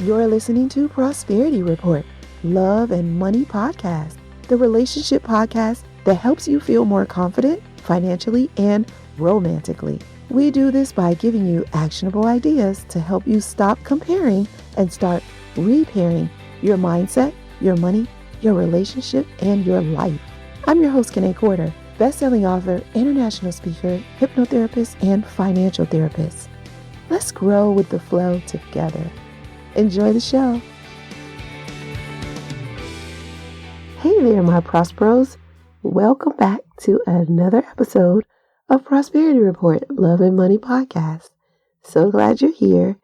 You're listening to Prosperity Report, Love and Money Podcast, the relationship podcast that helps you feel more confident financially and romantically. We do this by giving you actionable ideas to help you stop comparing and start repairing your mindset, your money, your relationship, and your life. I'm your host, connection.The, best-selling author, international speaker, hypnotherapist, and financial therapist. Let's grow with the flow together. Enjoy the show. Hey there, my Prosperos. Welcome back to another episode of Prosperity Report, Love and Money Podcast. So glad you're here.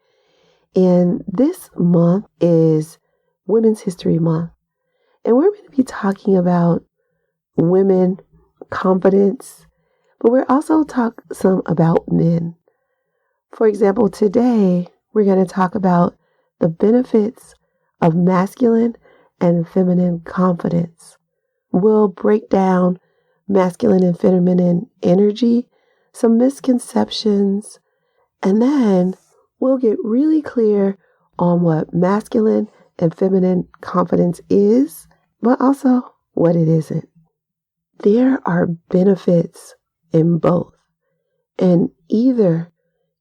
And this month is Women's History Month. And we're going to be talking about women, confidence, but we're also talk some about men. For example, today we're going to talk about the benefits of masculine and feminine confidence. We'll break down masculine and feminine energy, some misconceptions, and then we'll get really clear on what masculine and feminine confidence is, but also what it isn't. There are benefits in both, and either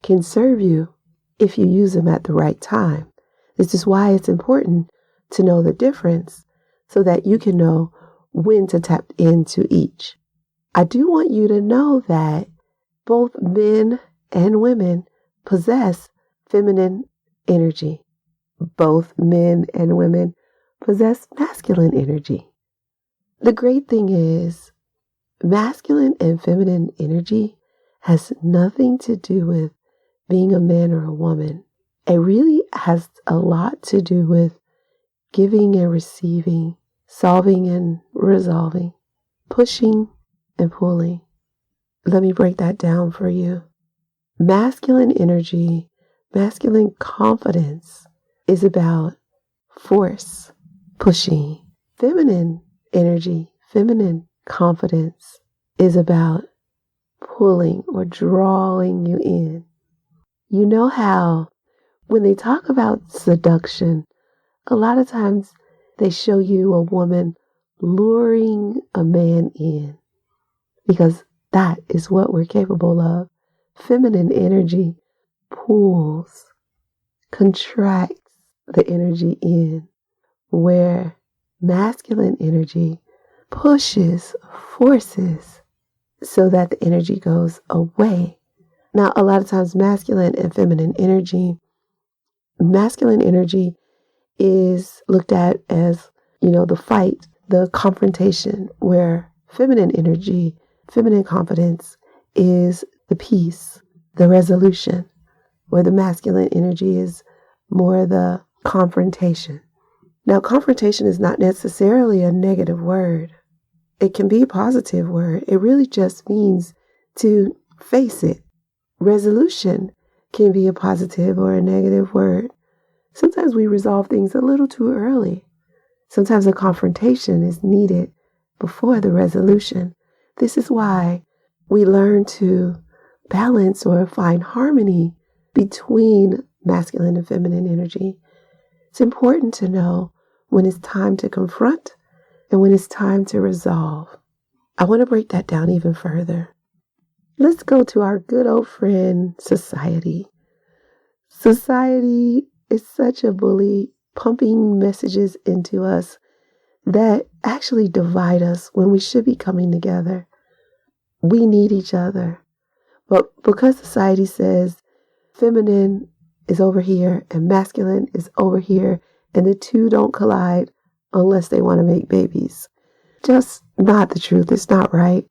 can serve you if you use them at the right time. This is why it's important to know the difference so that you can know when to tap into each. I do want you to know that both men and women possess feminine energy. Both men and women possess masculine energy. The great thing is, masculine and feminine energy has nothing to do with being a man or a woman. It really has a lot to do with giving and receiving, solving and resolving, pushing and pulling. Let me break that down for you. Masculine energy, masculine confidence is about force, pushing. Feminine energy, feminine confidence is about pulling or drawing you in. You know how when they talk about seduction, a lot of times they show you a woman luring a man in, because that is what we're capable of. Feminine energy pulls, contracts the energy in, where masculine energy pushes, forces, so that the energy goes away. Now, a lot of times masculine and feminine energy, masculine energy is looked at as, the fight, the confrontation, where feminine energy, feminine confidence is the peace, the resolution, where the masculine energy is more the confrontation. Now, confrontation is not necessarily a negative word. It can be a positive word. It really just means to face it. Resolution can be a positive or a negative word. Sometimes we resolve things a little too early. Sometimes a confrontation is needed before the resolution. This is why we learn to balance or find harmony between masculine and feminine energy. It's important to know when it's time to confront and when it's time to resolve. I want to break that down even further. Let's go to our good old friend, society. Society is such a bully, pumping messages into us that actually divide us when we should be coming together. We need each other. But because society says feminine is over here and masculine is over here, and the two don't collide unless they want to make babies. Just not the truth. It's not right.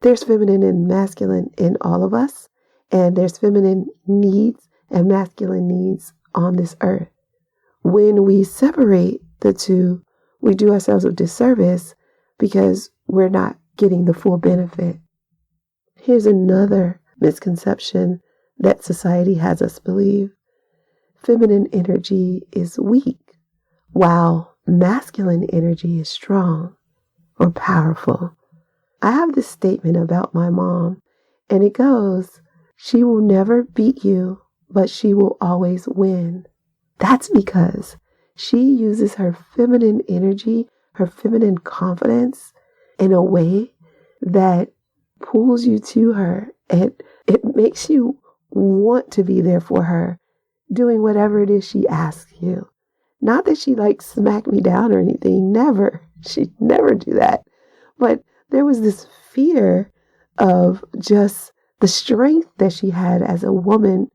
There's feminine and masculine in all of us, and there's feminine needs and masculine needs on this earth. When we separate the two, we do ourselves a disservice because we're not getting the full benefit. Here's another misconception that society has us believe. Feminine energy is weak, while masculine energy is strong or powerful. I have this statement about my mom, and it goes, "She will never beat you, but she will always win." That's because she uses her feminine energy, her feminine confidence in a way that pulls you to her, and it makes you want to be there for her, doing whatever it is she asks you. Not that she smack me down or anything. Never. She'd never do that. But there was this fear of just the strength that she had as a woman.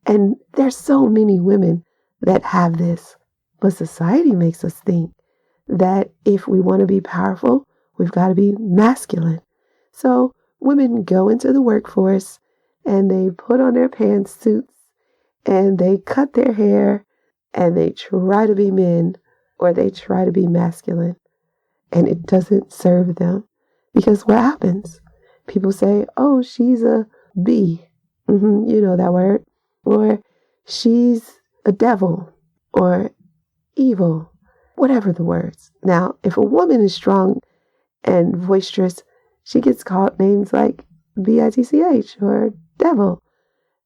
And there's so many women that have this. But society makes us think that if we want to be powerful, we've got to be masculine. So women go into the workforce and they put on their pantsuits and they cut their hair and they try to be men or they try to be masculine. And it doesn't serve them. Because what happens? People say, oh, she's a B. You know that word. Or she's a devil or evil. Whatever the words. Now, if a woman is strong and boisterous, she gets called names like bitch or devil.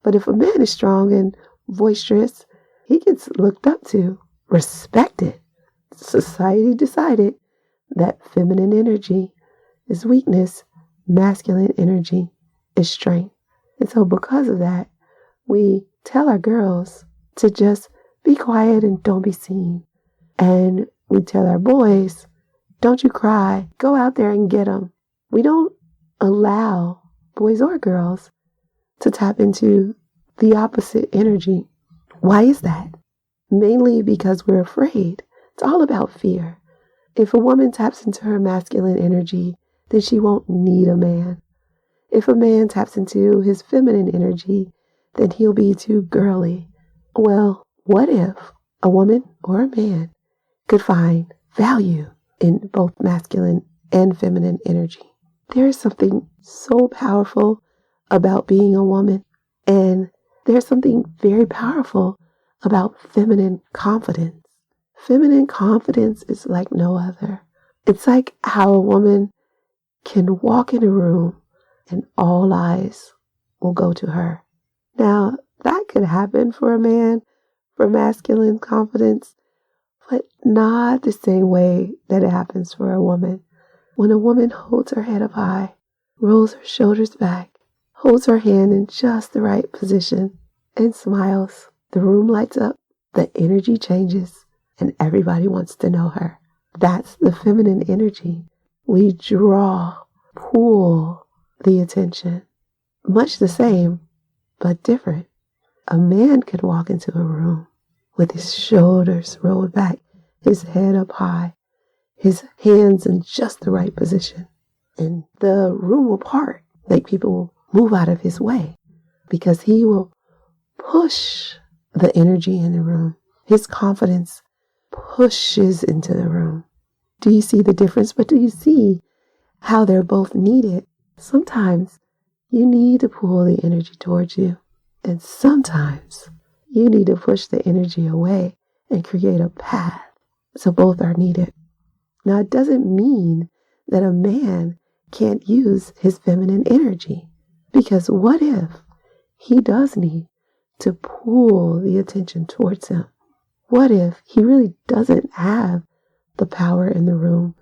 But if a man is strong and boisterous, he gets looked up to, respected. Society decided that feminine energy is weakness, masculine energy is strength. And so because of that, we tell our girls to just be quiet and don't be seen. And we tell our boys, don't you cry, go out there and get them. We don't allow boys or girls to tap into the opposite energy. Why is that? Mainly because we're afraid. It's all about fear. If a woman taps into her masculine energy, then she won't need a man. If a man taps into his feminine energy, then he'll be too girly. Well, what if a woman or a man could find value in both masculine and feminine energy? There is something so powerful about being a woman, and there's something very powerful about feminine confidence. Feminine confidence is like no other. It's like how a woman can walk in a room and all eyes will go to her. Now, that could happen for a man, for masculine confidence, but not the same way that it happens for a woman. When a woman holds her head up high, rolls her shoulders back, holds her hand in just the right position, and smiles, the room lights up, the energy changes, and everybody wants to know her. That's the feminine energy. We draw, pull the attention. Much the same, but different. A man could walk into a room with his shoulders rolled back, his head up high, his hands in just the right position. And the room will part, like people will move out of his way, because he will push the energy in the room. His confidence pushes into the room. Do you see the difference? But do you see how they're both needed? Sometimes you need to pull the energy towards you, and sometimes you need to push the energy away and create a path. So both are needed. Now, it doesn't mean that a man can't use his feminine energy, because what if he does need to pull the attention towards him? What if he really doesn't have the power in the room?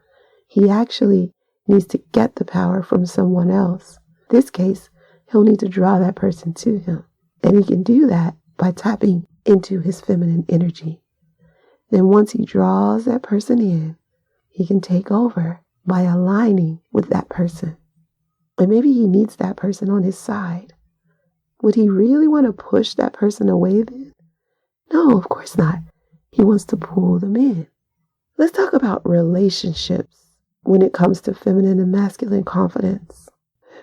He actually needs to get the power from someone else. In this case, he'll need to draw that person to him. And he can do that by tapping into his feminine energy. Then once he draws that person in, he can take over by aligning with that person. And maybe he needs that person on his side. Would he really want to push that person away then? No, of course not. He wants to pull them in. Let's talk about relationships when it comes to feminine and masculine confidence.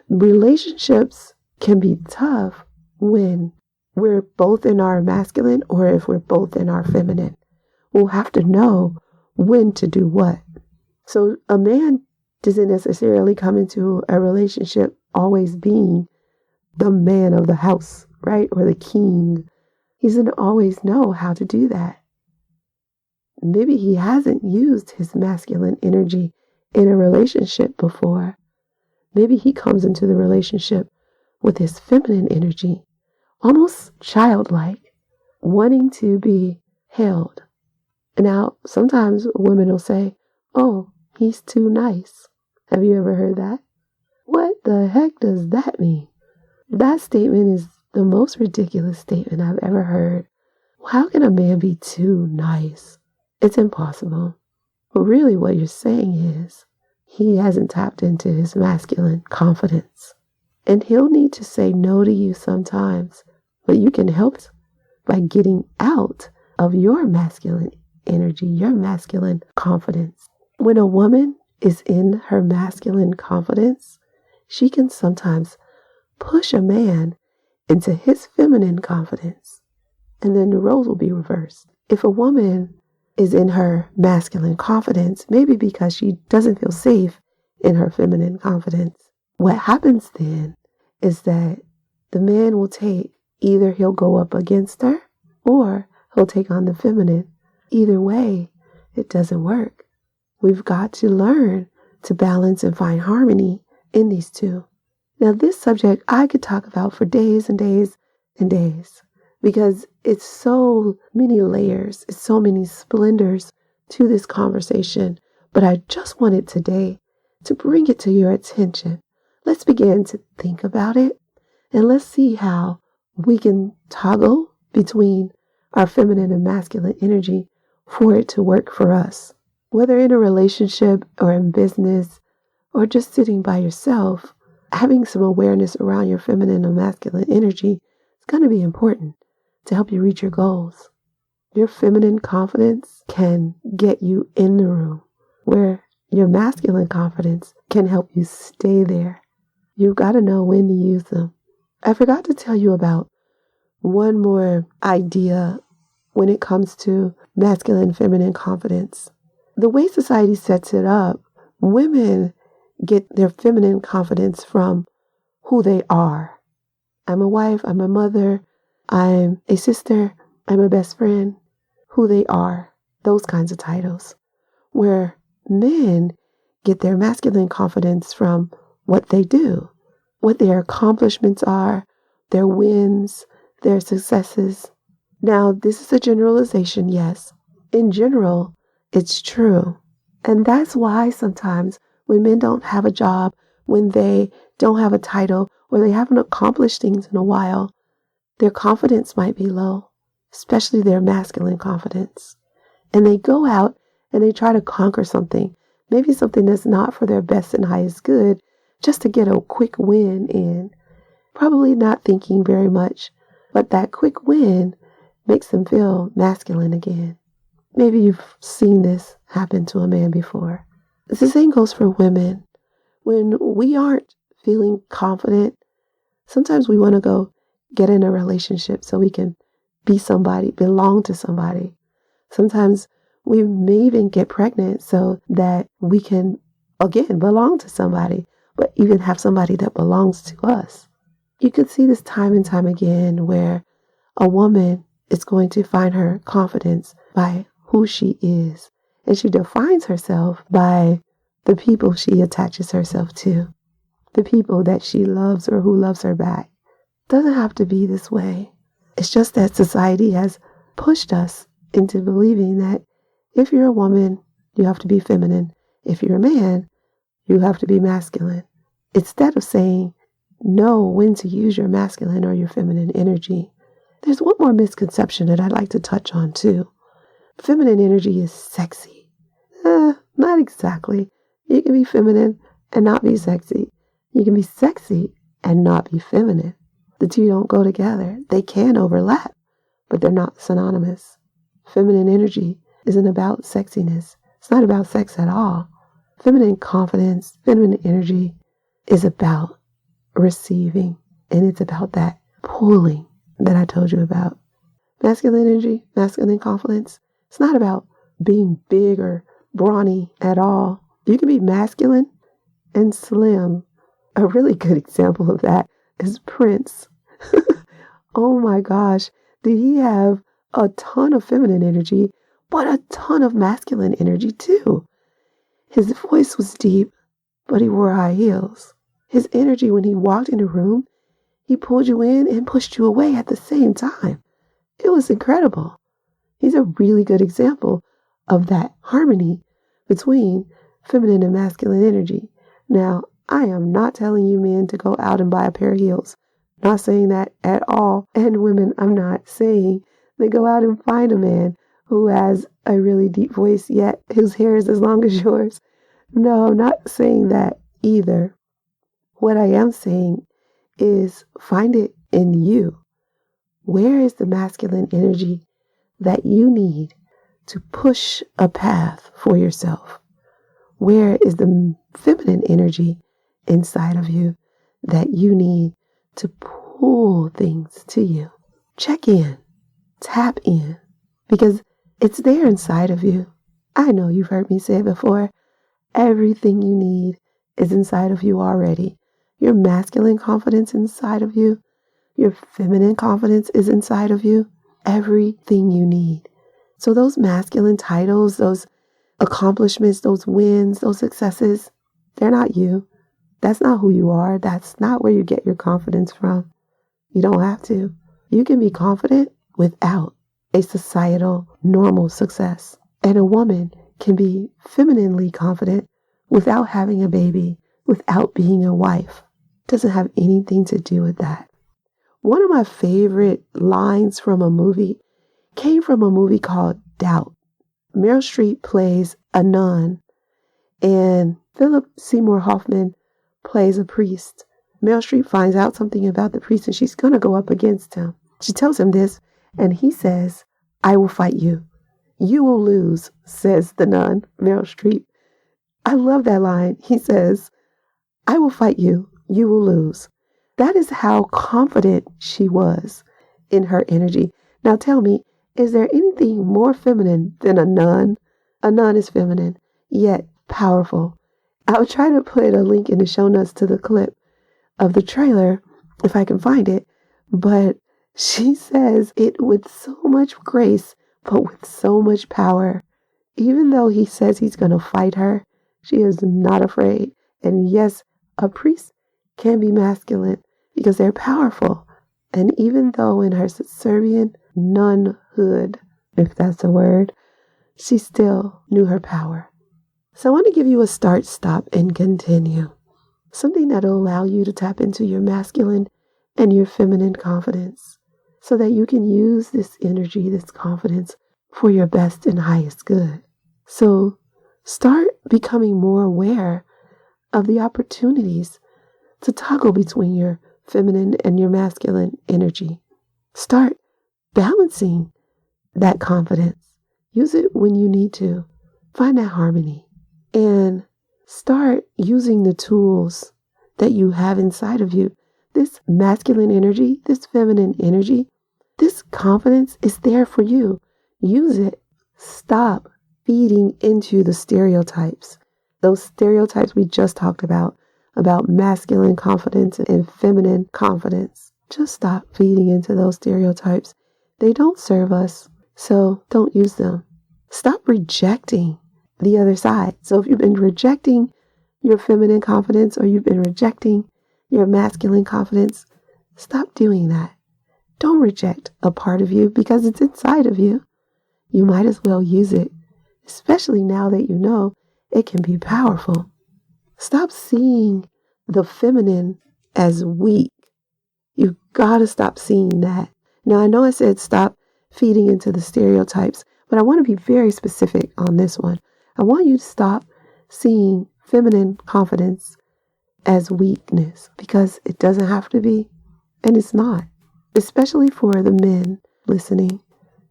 Relationships can be tough when we're both in our masculine or if we're both in our feminine. We'll have to know when to do what. So a man doesn't necessarily come into a relationship always being the man of the house, right? Or the king. He doesn't always know how to do that. Maybe he hasn't used his masculine energy in a relationship before. Maybe he comes into the relationship with his feminine energy, almost childlike, wanting to be held. Now, sometimes women will say, "Oh, he's too nice." Have you ever heard that? What the heck does that mean? That statement is the most ridiculous statement I've ever heard. How can a man be too nice? It's impossible. But really what you're saying is he hasn't tapped into his masculine confidence. And he'll need to say no to you sometimes. But you can help by getting out of your masculine energy, your masculine confidence. When a woman is in her masculine confidence, she can sometimes push a man into his feminine confidence, and then the roles will be reversed. If a woman is in her masculine confidence, maybe because she doesn't feel safe in her feminine confidence, what happens then is that the man will either he'll go up against her or he'll take on the feminine. Either way, it doesn't work. We've got to learn to balance and find harmony in these two. Now, this subject I could talk about for days and days and days because it's so many layers, it's so many splendors to this conversation. But I just wanted today to bring it to your attention. Let's begin to think about it and let's see how we can toggle between our feminine and masculine energy for it to work for us. Whether in a relationship or in business or just sitting by yourself, having some awareness around your feminine and masculine energy is going to be important to help you reach your goals. Your feminine confidence can get you in the room, where your masculine confidence can help you stay there. You've got to know when to use them. I forgot to tell you about one more idea when it comes to masculine and feminine confidence. The way society sets it up, women get their feminine confidence from who they are. I'm a wife, I'm a mother, I'm a sister, I'm a best friend, who they are, those kinds of titles. Where men get their masculine confidence from what they do, what their accomplishments are, their wins, their successes. Now, this is a generalization, yes. In general, it's true. And that's why sometimes when men don't have a job, when they don't have a title, or they haven't accomplished things in a while, their confidence might be low, especially their masculine confidence. And they go out and they try to conquer something, maybe something that's not for their best and highest good, just to get a quick win in. Probably not thinking very much, but that quick win makes them feel masculine again. Maybe you've seen this happen to a man before. The same goes for women. When we aren't feeling confident, sometimes we want to go get in a relationship so we can be somebody, belong to somebody. Sometimes we may even get pregnant so that we can, again, belong to somebody, but even have somebody that belongs to us. You can see this time and time again where a woman is going to find her confidence by who she is. And she defines herself by the people she attaches herself to, the people that she loves or who loves her back. Doesn't have to be this way. It's just that society has pushed us into believing that if you're a woman, you have to be feminine. If you're a man, you have to be masculine. Instead of saying, know when to use your masculine or your feminine energy. There's one more misconception that I'd like to touch on too. Feminine energy is sexy. Not exactly. You can be feminine and not be sexy. You can be sexy and not be feminine. The two don't go together. They can overlap, but they're not synonymous. Feminine energy isn't about sexiness. It's not about sex at all. Feminine confidence, feminine energy is about receiving, and it's about that pulling that I told you about. Masculine energy, masculine confidence, it's not about being big or brawny at all. You can be masculine and slim. A really good example of that is Prince. Oh my gosh, did he have a ton of feminine energy, but a ton of masculine energy too. His voice was deep, but he wore high heels. His energy when he walked in a room, he pulled you in and pushed you away at the same time. It was incredible. He's a really good example of that harmony between feminine and masculine energy. Now, I am not telling you men to go out and buy a pair of heels. Not saying that at all. And women, I'm not saying they go out and find a man who has a really deep voice, yet his hair is as long as yours. No, I'm not saying that either. What I am saying is find it in you. Where is the masculine energy that you need to push a path for yourself? Where is the feminine energy inside of you that you need to pull things to you? Check in, tap in, because it's there inside of you. I know you've heard me say it before. Everything you need is inside of you already. Your masculine confidence inside of you. Your feminine confidence is inside of you. Everything you need. So those masculine titles, those accomplishments, those wins, those successes, they're not you. That's not who you are. That's not where you get your confidence from. You don't have to. You can be confident without a societal normal success. And a woman can be femininely confident without having a baby, without being a wife. Doesn't have anything to do with that. One of my favorite lines from a movie came from a movie called Doubt. Meryl Streep plays a nun, and Philip Seymour Hoffman plays a priest. Meryl Streep finds out something about the priest, and she's going to go up against him. She tells him this, and he says, "I will fight you. You will lose," says the nun, Meryl Streep. I love that line. He says, "I will fight you. You will lose." That is how confident she was in her energy. Now tell me, is there anything more feminine than a nun? A nun is feminine, yet powerful. I'll try to put a link in the show notes to the clip of the trailer, if I can find it. But she says it with so much grace, but with so much power. Even though he says he's going to fight her, she is not afraid. And yes, a priest can be masculine because they're powerful. And even though in her subservient nunhood, if that's a word, she still knew her power. So I want to give you a start, stop, and continue. Something that will allow you to tap into your masculine and your feminine confidence so that you can use this energy, this confidence for your best and highest good. So start becoming more aware of the opportunities to toggle between your feminine and your masculine energy. Start balancing that confidence. Use it when you need to. Find that harmony. And start using the tools that you have inside of you. This masculine energy, this feminine energy, this confidence is there for you. Use it. Stop feeding into the stereotypes. Those stereotypes we just talked about masculine confidence and feminine confidence. Just stop feeding into those stereotypes. They don't serve us, so don't use them. Stop rejecting the other side. So if you've been rejecting your feminine confidence or you've been rejecting your masculine confidence, stop doing that. Don't reject a part of you because it's inside of you. You might as well use it, especially now that you know it can be powerful. Stop seeing the feminine as weak. You've got to stop seeing that. Now, I know I said stop feeding into the stereotypes, but I want to be very specific on this one. I want you to stop seeing feminine confidence as weakness because it doesn't have to be, and it's not. Especially for the men listening,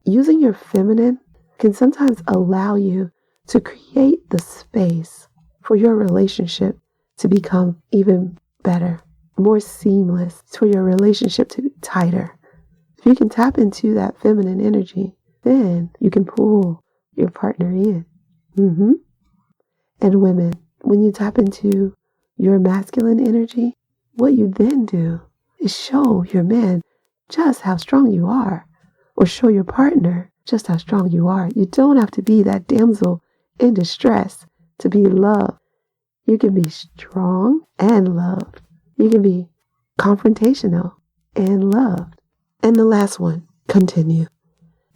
using your feminine can sometimes allow you to create the space for your relationship to become even better, more seamless, for your relationship to be tighter. If you can tap into that feminine energy, then you can pull your partner in. And women, when you tap into your masculine energy, what you then do is show your man just how strong you are, or show your partner just how strong you are. You don't have to be that damsel in distress to be loved. You can be strong and loved. You can be confrontational and loved. And the last one, continue.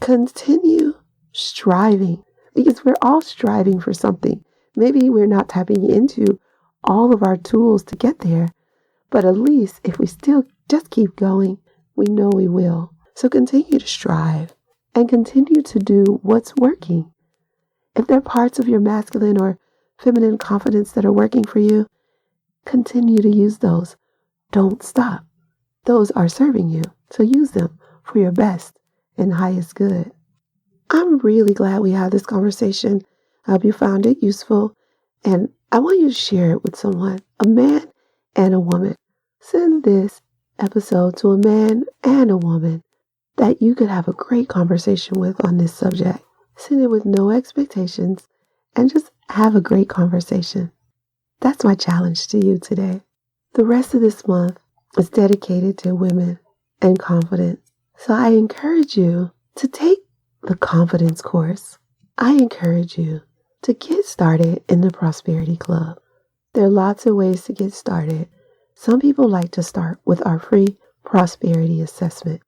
Continue striving, because we're all striving for something. Maybe we're not tapping into all of our tools to get there, but at least if we still just keep going, we know we will. So continue to strive and continue to do what's working. If there are parts of your masculine or feminine confidence that are working for you, continue to use those. Don't stop. Those are serving you, so use them for your best and highest good. I'm really glad we had this conversation. I hope you found it useful, and I want you to share it with someone, a man and a woman. Send this episode to a man and a woman that you could have a great conversation with on this subject. Send it with no expectations and just have a great conversation. That's my challenge to you today. The rest of this month is dedicated to women and confidence. So I encourage you to take the confidence course. I encourage you to get started in the Prosperity Club. There are lots of ways to get started. Some people like to start with our free prosperity assessment.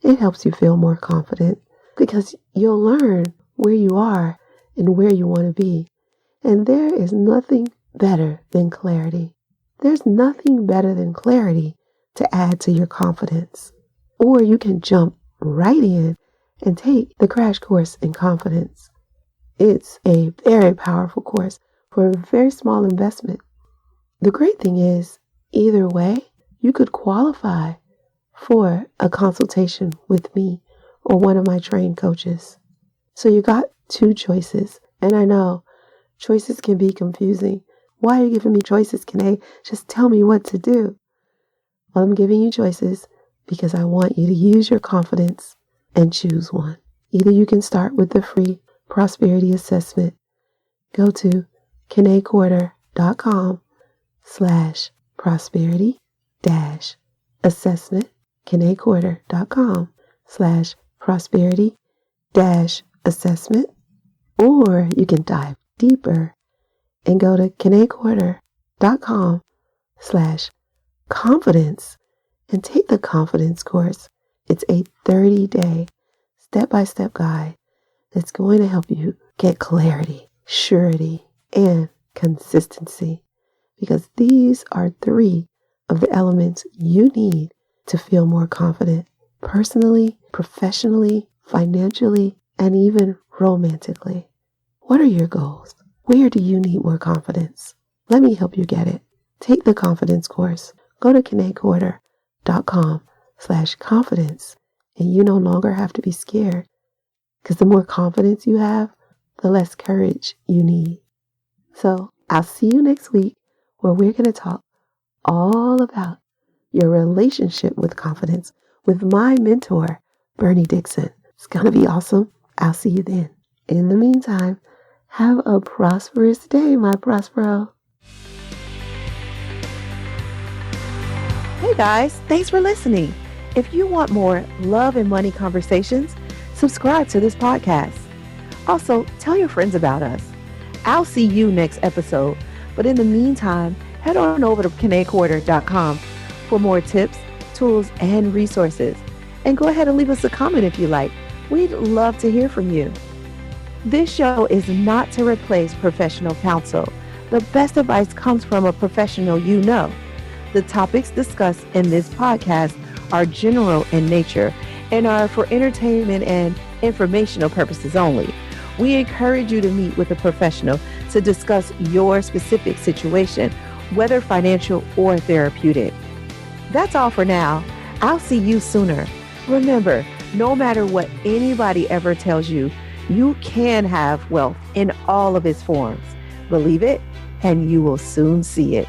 It helps you feel more confident because you'll learn where you are and where you want to be. And there is nothing better than clarity. There's nothing better than clarity to add to your confidence. Or you can jump right in and take the crash course in confidence. It's a very powerful course for a very small investment. The great thing is, either way, you could qualify for a consultation with me or one of my trained coaches. So you got two choices. And I know choices can be confusing. Why are you giving me choices, Kanae? Just tell me what to do. Well, I'm giving you choices because I want you to use your confidence and choose one. Either you can start with the free prosperity assessment. Go to KanaeQuarter.com/prosperity-assessment. KanaeQuarter.com/prosperity-assessment. Or you can dive deeper and go to KanaeQuarter.com/confidence and take the confidence course. It's a 30-day step-by-step guide that's going to help you get clarity, surety, and consistency, because these are 3 of the elements you need to feel more confident personally, professionally, financially, and even romantically. What are your goals? Where do you need more confidence? Let me help you get it. Take the confidence course. Go to KanaeQuarter.com/confidence, and you no longer have to be scared, because the more confidence you have, the less courage you need. So I'll see you next week, where we're going to talk all about your relationship with confidence with my mentor, Bernie Dixon. It's going to be awesome. I'll see you then. In the meantime, have a prosperous day, my Prospero. Hey guys, thanks for listening. If you want more love and money conversations, subscribe to this podcast. Also, tell your friends about us. I'll see you next episode. But in the meantime, head on over to KanaeQuarter.com for more tips, tools, and resources. And go ahead and leave us a comment if you like. We'd love to hear from you. This show is not to replace professional counsel. The best advice comes from a professional you know. The topics discussed in this podcast are general in nature and are for entertainment and informational purposes only. We encourage you to meet with a professional to discuss your specific situation, whether financial or therapeutic. That's all for now. I'll see you sooner. Remember, no matter what anybody ever tells you, you can have wealth in all of its forms. Believe it, and you will soon see it.